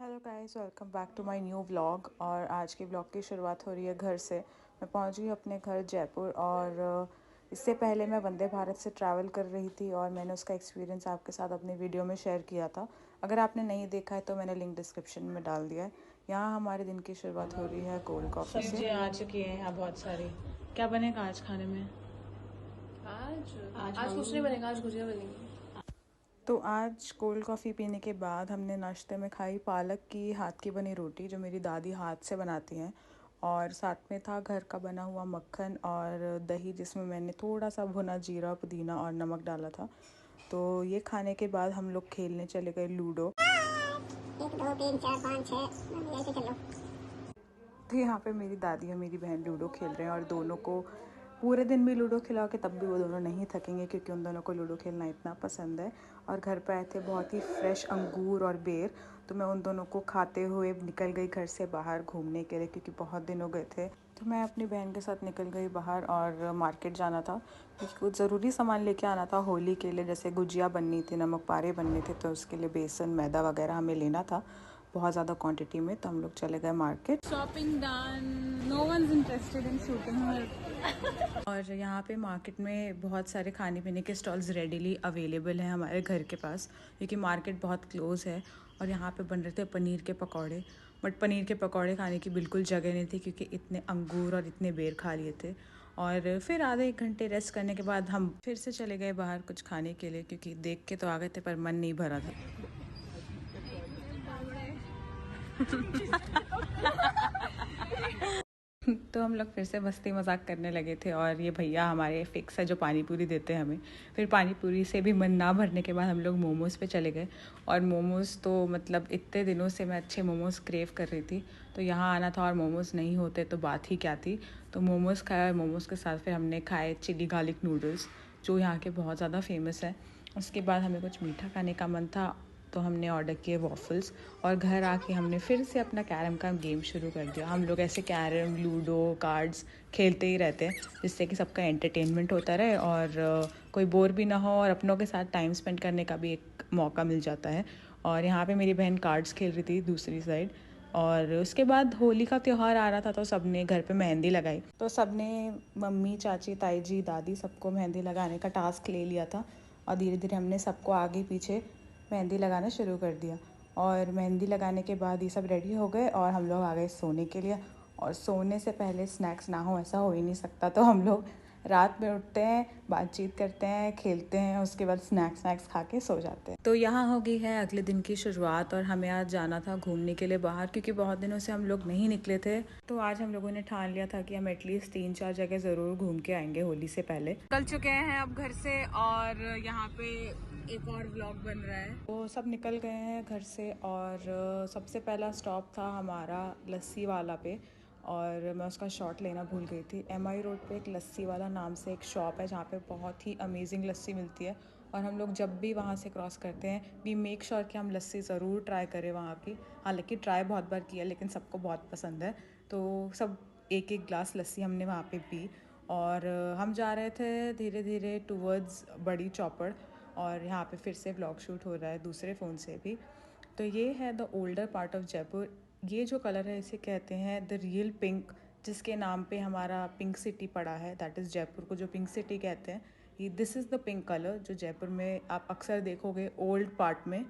Hello guys, welcome back to my new vlog. और आज के व्लॉग की शुरुआत हो रही है घर से। मैं पहुंच गई अपने घर जयपुर और इससे पहले मैं वंदे भारत से ट्रैवल कर रही थी और मैंने उसका एक्सपीरियंस आपके साथ अपनी वीडियो में शेयर किया था। अगर आपने नहीं देखा है तो मैंने लिंक डिस्क्रिप्शन में डाल दिया है। यहाँ हमारे दिन की शुरुआत हो रही है कोल्ड कॉफ़ी से। सब्जियाँ आ चुकी हैं यहाँ बहुत सारी। क्या बनेगा आज खाने में? आज कुछ नहीं बनेगा, आज गुजिया बनेगी। तो आज कोल्ड कॉफ़ी पीने के बाद हमने नाश्ते में खाई पालक की हाथ की बनी रोटी जो मेरी दादी हाथ से बनाती हैं, और साथ में था घर का बना हुआ मक्खन और दही जिसमें मैंने थोड़ा सा भुना जीरा, पुदीना और नमक डाला था। तो ये खाने के बाद हम लोग खेलने चले गए लूडो। 1 2 3 4 5 6 ऐसे चलो। तो यहाँ पे मेरी दादी और मेरी बहन लूडो खेल रहे हैं और दोनों को पूरे दिन भी लूडो खिलाओ के तब भी वो दोनों नहीं थकेंगे क्योंकि उन दोनों को लूडो खेलना इतना पसंद है। और घर पे आए थे बहुत ही फ्रेश अंगूर और बेर, तो मैं उन दोनों को खाते हुए निकल गई घर से बाहर घूमने के लिए क्योंकि बहुत दिन हो गए थे। तो मैं अपनी बहन के साथ निकल गई बाहर और मार्केट जाना था क्योंकि कुछ ज़रूरी सामान लेके आना था होली के लिए, जैसे गुजिया बननी थी, नमक पारे बनने थे, तो उसके लिए बेसन मैदा वगैरह हमें लेना था बहुत ज़्यादा क्वांटिटी में। तो हम लोग चले गए market. Shopping done, no one is interested in shooting her. और यहाँ पे मार्केट में बहुत सारे खाने पीने के स्टॉल्स रेडीली अवेलेबल हैं हमारे घर के पास क्योंकि मार्केट बहुत क्लोज है। और यहाँ पे बन रहे थे पनीर के पकौड़े, बट पनीर के पकौड़े खाने की बिल्कुल जगह नहीं थी क्योंकि इतने अंगूर और इतने बेर खा लिए थे। और फिर आधे 1 घंटे रेस्ट करने के बाद हम फिर से चले गए बाहर कुछ खाने के लिए क्योंकि देख के तो आ गए थे पर मन नहीं भरा था। तो हम लोग फिर से मस्ती मजाक करने लगे थे और ये भैया हमारे फिक्स है जो पानी पूरी देते हैं हमें। फिर पानी पूरी से भी मन ना भरने के बाद हम लोग मोमोज़ पे चले गए। और मोमोज़ तो मतलब इतने दिनों से मैं अच्छे मोमोज़ क्रेव कर रही थी, तो यहाँ आना था और मोमोज़ नहीं होते तो बात ही क्या थी। तो मोमोज़ खाया और मोमोज़ के साथ फिर हमने खाए चिली गार्लिक नूडल्स जो यहाँ के बहुत ज़्यादा फेमस है। उसके बाद हमें कुछ मीठा खाने का मन था तो हमने ऑर्डर किए वॉफल्स। और घर आके हमने फिर से अपना कैरम का गेम शुरू कर दिया। हम लोग ऐसे कैरम, लूडो, कार्ड्स खेलते ही रहते हैं जिससे कि सबका एंटरटेनमेंट होता रहे और कोई बोर भी ना हो और अपनों के साथ टाइम स्पेंड करने का भी एक मौका मिल जाता है। और यहाँ पे मेरी बहन कार्ड्स खेल रही थी दूसरी साइड। और उसके बाद होली का त्यौहार आ रहा था तो सबने घर पे मेहंदी लगाई, तो सबने मम्मी, चाची, ताई जी, दादी सबको मेहंदी लगाने का टास्क ले लिया था। और धीरे धीरे हमने सबको आगे पीछे मेहंदी लगाना शुरू कर दिया। और मेहंदी लगाने के बाद ये सब रेडी हो गए और हम लोग आ गए सोने के लिए। और सोने से पहले स्नैक्स ना हो ऐसा हो ही नहीं सकता, तो हम लोग रात में उठते हैं, बातचीत करते हैं, खेलते हैं, उसके बाद स्नैक्स खा के सो जाते हैं। तो यहाँ हो गई है अगले दिन की शुरुआत और हमें आज जाना था घूमने के लिए बाहर क्योंकि बहुत दिनों से हम लोग नहीं निकले थे। तो आज हम लोगों ने ठान लिया था कि हम एटलीस्ट 3-4 जगह ज़रूर घूम के आएंगे होली से पहले। निकल चुके हैं अब घर से और यहाँ पे एक और व्लॉग बन रहा है। तो सब निकल गए हैं घर से और सबसे पहला स्टॉप था हमारा लस्सी वाला पे। और मैं उसका शॉट लेना भूल गई थी। MI रोड पे एक लस्सी वाला नाम से एक शॉप है जहाँ पे बहुत ही अमेजिंग लस्सी मिलती है। और हम लोग जब भी वहाँ से क्रॉस करते हैं वी मेक श्योर कि हम लस्सी ज़रूर ट्राई करें वहाँ की। हालांकि ट्राई बहुत बार किया लेकिन सबको बहुत पसंद है, तो सब एक एक ग्लास लस्सी हमने वहाँ पे पी। और हम जा रहे थे धीरे धीरे टूवर्ड्स बड़ी चौपड़। और यहाँ पे फिर से व्लॉग शूट हो रहा है दूसरे फ़ोन से भी। तो ये है the older part of Jaipur. ये जो कलर है इसे कहते हैं द रियल पिंक, जिसके नाम पे हमारा पिंक सिटी पड़ा है। दैट इज़ जयपुर को जो पिंक सिटी कहते हैं, ये this is the pink colour जो जयपुर में आप अक्सर देखोगे ओल्ड पार्ट में।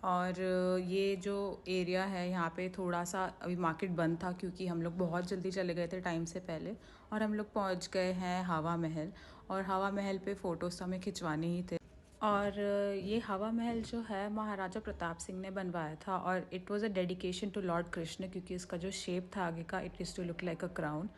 और ये जो एरिया है यहाँ पे थोड़ा सा अभी मार्केट बंद था क्योंकि हम लोग बहुत जल्दी चले गए थे टाइम से पहले। और हम लोग पहुँच गए हैं हवा महल। और हवा महल पे फ़ोटोज़ हमें खिंचवाने ही थे। और ये हवा महल जो है महाराजा प्रताप सिंह ने बनवाया था और it was a dedication to lord Krishna क्योंकि इसका जो शेप था आगे का it is to look like a crown.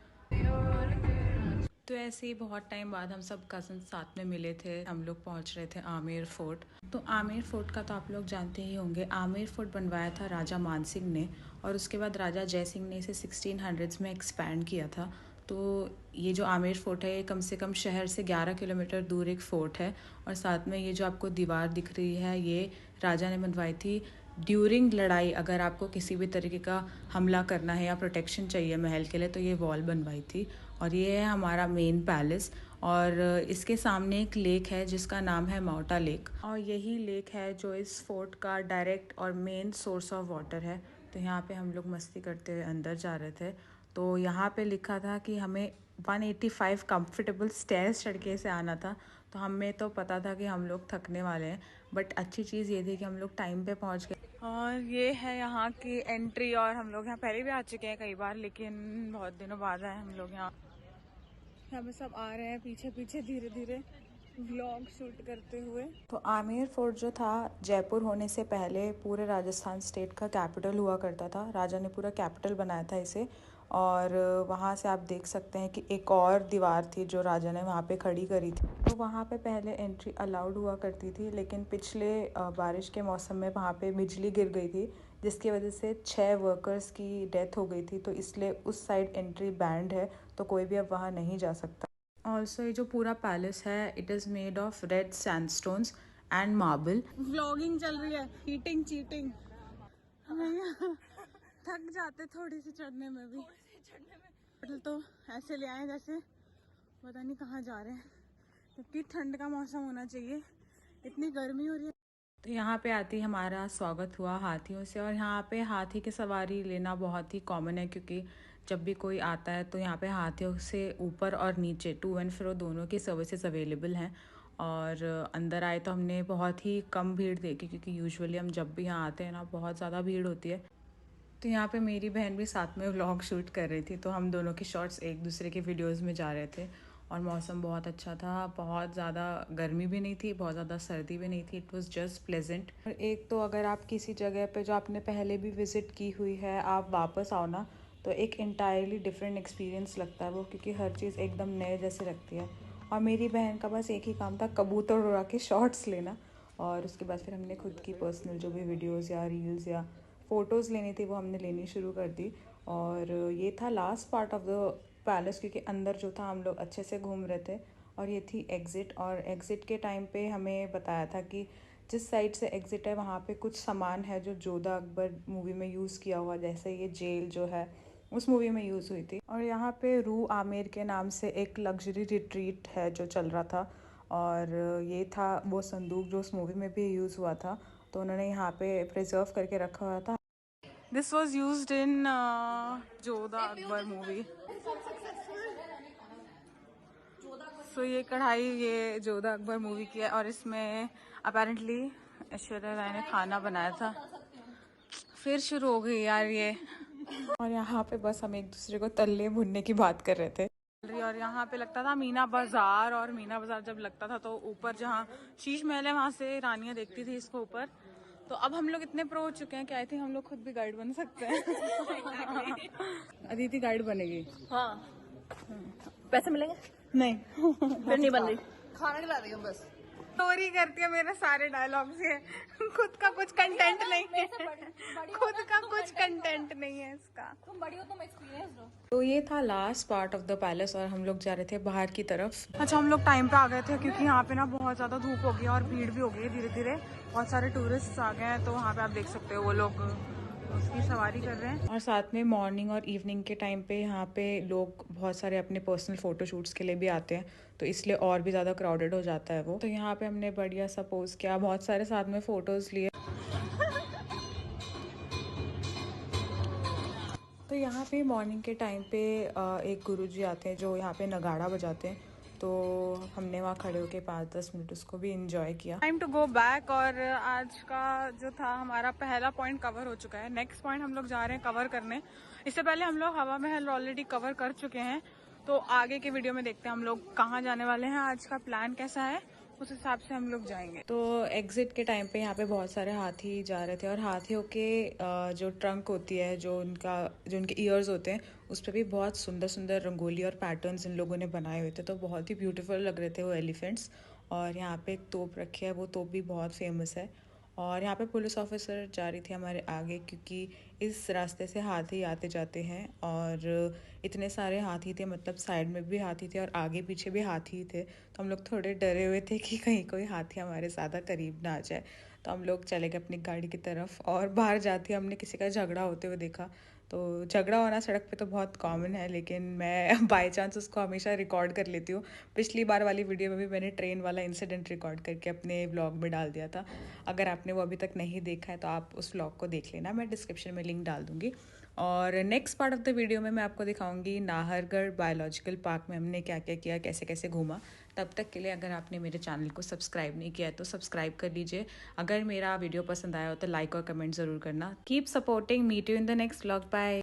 तो ऐसे ही बहुत टाइम बाद हम सब कज़न साथ में मिले थे। हम लोग पहुंच रहे थे आमेर फोर्ट। तो आमेर फोर्ट का तो आप लोग जानते ही होंगे। आमेर फोर्ट बनवाया था राजा मान सिंह ने और उसके बाद राजा जय सिंह ने इसे 1600s में एक्सपैंड किया था। तो ये जो आमेर फोर्ट है ये कम से कम शहर से 11 किलोमीटर दूर एक फ़ोर्ट है। और साथ में ये जो आपको दीवार दिख रही है ये राजा ने बनवाई थी ड्यूरिंग लड़ाई। अगर आपको किसी भी तरीके का हमला करना है या प्रोटेक्शन चाहिए महल के लिए तो ये वॉल बनवाई थी। और ये है हमारा मेन पैलेस। और इसके सामने एक लेक है जिसका नाम है माउटा लेक, और यही लेक है जो इस फोर्ट का डायरेक्ट और मेन सोर्स ऑफ वाटर है। तो यहाँ पे हम लोग मस्ती करते हुए अंदर जा रहे थे। तो यहाँ पे लिखा था कि हमें 185 कंफर्टेबल स्टेयर्स चढ़ के से आना था। तो हमें तो पता था कि हम लोग थकने वाले हैं, बट अच्छी चीज़ ये थी कि हम लोग टाइम पे पहुँच गए। और ये है यहाँ की एंट्री, और हम लोग यहाँ पहले भी आ चुके हैं कई बार, लेकिन बहुत दिनों बाद आए हम लोग यहाँ पे सब आ रहे हैं पीछे पीछे धीरे धीरे व्लॉग शूट करते हुए। तो आमेर फोर्ट जो था, जयपुर होने से पहले पूरे राजस्थान स्टेट का कैपिटल हुआ करता था। राजा ने पूरा कैपिटल बनाया था इसे, और वहाँ से आप देख सकते हैं कि एक और दीवार थी जो राजा ने वहाँ पे खड़ी करी थी। तो वहाँ पे पहले एंट्री अलाउड हुआ करती थी, लेकिन पिछले बारिश के मौसम में वहाँ पे बिजली गिर गई थी, जिसकी वजह से 6 वर्कर्स की डेथ हो गई थी। तो इसलिए उस साइड एंट्री बैंड है, तो कोई भी अब वहाँ नहीं जा सकता। ऑल्सो ये जो पूरा पैलेस है, it is made of red sandstones and marble. Vlogging चल रही है, हीटिंग चीटिंग। थक जाते थोड़ी सी चढ़ने में भी। होटल तो ऐसे ले आए जैसे पता नहीं कहाँ जा रहे हैं, क्योंकि ठंड का मौसम होना चाहिए, इतनी गर्मी हो रही है। तो यहाँ पे आती हमारा स्वागत हुआ हाथियों से, और यहाँ पे हाथी की सवारी लेना बहुत ही कॉमन है, क्योंकि जब भी कोई आता है तो यहाँ पे हाथियों से ऊपर और नीचे टू एंड फ्रो दोनों की सर्विसेज अवेलेबल हैं। और अंदर आए तो हमने बहुत ही कम भीड़ देखी, क्योंकि यूजुअली हम जब भी यहाँ आते हैं ना, बहुत ज़्यादा भीड़ होती है। तो यहाँ पे मेरी बहन भी साथ में व्लॉग शूट कर रही थी, तो हम दोनों की शॉट्स एक दूसरे के वीडियोस में जा रहे थे। और मौसम बहुत अच्छा था, बहुत ज़्यादा गर्मी भी नहीं थी, बहुत ज़्यादा सर्दी भी नहीं थी, इट वाज जस्ट प्लेजेंट। और एक तो अगर आप किसी जगह पे जो आपने पहले भी विज़िट की हुई है, आप वापस आओ ना, तो एक इंटायरली डिफरेंट एक्सपीरियंस लगता है वो, क्योंकि हर चीज़ एकदम नए जैसे लगती है। और मेरी बहन का बस एक ही काम था, कबूतर उड़ा के शॉट्स लेना, और उसके बाद फिर हमने खुद की पर्सनल जो भी वीडियोज़ या रील्स या फ़ोटोज़ लेनी थी वो हमने लेनी शुरू कर दी। और ये था last part of the palace, क्योंकि अंदर जो था हम लोग अच्छे से घूम रहे थे। और ये थी एग्ज़िट, और एग्ज़िट के टाइम पे हमें बताया था कि जिस साइड से एग्ज़िट है वहाँ पे कुछ सामान है जो जोधा अकबर मूवी में यूज़ किया हुआ, जैसे ये जेल जो है उस मूवी में यूज़ हुई थी। और यहाँ पे रू आमेर के नाम से एक लग्जरी रिट्रीट है जो चल रहा था, और ये था वो संदूक जो उस मूवी में भी यूज़ हुआ था, तो उन्होंने यहाँ पे प्रिजर्व करके रखा हुआ था। This was used in Jodha Akbar movie. So ये कढ़ाई ये जोधा अकबर मूवी की है, और इसमें अपेरेंटली ऐश्वर्या राय ने खाना बनाया था। फिर शुरू हो गई यार ये। और यहाँ पे बस हम एक दूसरे को तलने भुनने की बात कर रहे थे। और यहाँ पे लगता था मीना बाजार, और मीना बाजार जब लगता था तो ऊपर जहाँ शीश महल है वहाँ से रानियाँ देखती थी इसको ऊपर। तो अब हम लोग इतने प्रो हो चुके हैं कि आई थिंक हम लोग खुद भी गाइड बन सकते हैं। अदिति गाइड बनेगी। हाँ, पैसे मिलेंगे? नहीं। फिर नहीं बन रही, खाना खिला रही हूँ बस। स्टोरी करती है, मेरे सारे डायलॉग से खुद का कुछ कंटेंट नहीं है, खुद का कुछ कंटेंट नहीं है इसका। तुम बड़ी हो, तुम एक्सपीरियंस लो। तो ये था last part of the palace, और हम लोग जा रहे थे बाहर की तरफ। अच्छा, हम लोग टाइम पे आ गए थे, क्योंकि यहाँ पे ना बहुत ज़्यादा धूप हो गई और भीड़ भी हो गई है धीरे धीरे। बहुत सारे टूरिस्ट आ गए हैं, तो वहाँ पे आप देख सकते हो वो लोग उसकी सवारी कर रहे हैं। और साथ में मॉर्निंग और इवनिंग के टाइम पे यहाँ पे लोग बहुत सारे अपने पर्सनल फ़ोटो शूट्स के लिए भी आते हैं, तो इसलिए और भी ज़्यादा क्राउडेड हो जाता है वो। तो यहाँ पे हमने बढ़िया सा पोज किया, बहुत सारे साथ में फ़ोटोज़ लिए। तो यहाँ पे मॉर्निंग के टाइम पे एक गुरुजी आते हैं जो यहाँ पे नगाड़ा बजाते हैं, तो हमने वहाँ खड़े होकर 5-10 मिनट उसको भी इंजॉय किया। टाइम टू गो बैक, और आज का जो था हमारा पहला पॉइंट कवर हो चुका है। नेक्स्ट पॉइंट हम लोग जा रहे हैं कवर करने। इससे पहले हम लोग हवा महल ऑलरेडी कवर कर चुके हैं, तो आगे के वीडियो में देखते हैं हम लोग कहाँ जाने वाले हैं, आज का प्लान कैसा है, उस हिसाब से हम लोग जाएंगे। तो एग्जिट के टाइम पे यहाँ पे बहुत सारे हाथी जा रहे थे, और हाथियों के जो ट्रंक होती है, जो उनके ईयर्स होते हैं, उस पर भी बहुत सुंदर सुंदर रंगोली और पैटर्न्स इन लोगों ने बनाए हुए थे, तो बहुत ही ब्यूटीफुल लग रहे थे वो एलिफेंट्स। और यहाँ पे एक तोप रखी है, वो तोप भी बहुत फेमस है। और यहाँ पे पुलिस ऑफिसर जा रही थी हमारे आगे, क्योंकि इस रास्ते से हाथी आते जाते हैं, और इतने सारे हाथी थे, मतलब साइड में भी हाथी थे और आगे पीछे भी हाथी थे। तो हम लोग थोड़े डरे हुए थे कि कहीं कोई हाथी हमारे ज़्यादा करीब ना आ जाए। तो हम लोग चले गए अपनी गाड़ी की तरफ, और बाहर जाते हमने किसी का झगड़ा होते हुए देखा, तो झगड़ा होना सड़क पे तो बहुत कॉमन है, लेकिन मैं बाय चांस उसको हमेशा रिकॉर्ड कर लेती हूँ। पिछली बार वाली वीडियो में भी मैंने ट्रेन वाला इंसिडेंट रिकॉर्ड करके अपने व्लॉग में डाल दिया था। अगर आपने वो अभी तक नहीं देखा है तो आप उस व्लॉग को देख लेना, मैं डिस्क्रिप्शन में लिंक डाल दूँगी। और next part of the video में मैं आपको दिखाऊंगी नाहरगढ़ बायोलॉजिकल पार्क में हमने क्या क्या किया, कैसे कैसे घूमा। तब तक के लिए अगर आपने मेरे चैनल को सब्सक्राइब नहीं किया है तो सब्सक्राइब कर लीजिए। अगर मेरा वीडियो पसंद आया हो तो लाइक और कमेंट ज़रूर करना। Keep supporting, meet you in the next vlog, bye.